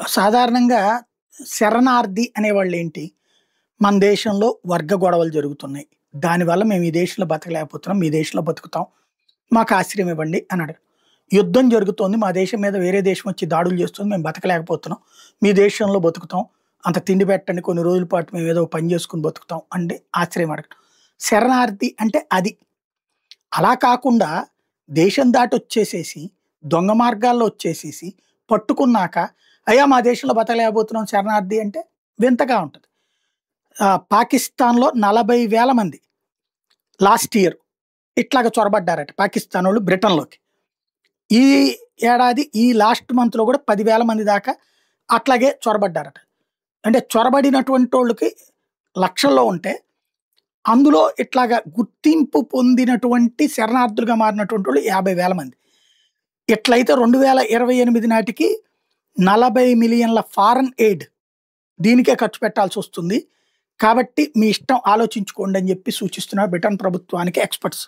సాధారణంగా శరణార్థి అనేవాళ్ళేంటి, మన దేశంలో వర్గ గొడవలు జరుగుతున్నాయి. దానివల్ల మేము ఈ దేశంలో బతకలేకపోతున్నాం. మీ దేశంలో బతుకుతాం. మాకు ఆశ్రయం ఇవ్వండి అని అడగరు. యుద్ధం జరుగుతోంది. మా దేశం మీద వేరే దేశం వచ్చి దాడులు చేస్తుంది. మేము బతకలేకపోతున్నాం. మీ దేశంలో బతుకుతాం. అంత తిండి పెట్టండి. కొన్ని రోజుల పాటు మేము ఏదో పని చేసుకొని బతుకుతాం అంటే ఆశ్రయం అడగటం. శరణార్థి అంటే అది. అలా కాకుండా దేశం దాటొచ్చేసేసి, దొంగ మార్గాల్లో వచ్చేసేసి, పట్టుకున్నాక అయ్యా మా దేశంలో బతకలేకపోతున్నాం శరణార్థి అంటే వింతగా ఉంటది. పాకిస్తాన్‌లో 40,000 మంది లాస్ట్ ఇయర్ ఇట్లాగ చొరబడ్డారట పాకిస్తానోళ్ళు బ్రిటన్‌లోకి. ఈ ఏడాది ఈ లాస్ట్ మంత్‌లో కూడా 10,000 మంది దాకా అట్లాగే చొరబడ్డారట. అంటే చొరబడినటువంటోళ్ళకి లక్షల్లో ఉంటే, అందులో ఇట్లాగా గుర్తింపు పొందినటువంటి శరణార్థులుగా మారినటువంటోళ్ళు 50,000 మంది. ఇట్లయితే 2028 నాటికి 40,000,000 ఫారెన్ ఎయిడ్ దీనికే ఖర్చు పెట్టాల్సొస్తుంది. కాబట్టి మీ ఇష్టం ఆలోచించుకోండి అని చెప్పి సూచిస్తున్నారు బ్రిటన్ ప్రభుత్వానికి ఎక్స్‌పర్ట్స్.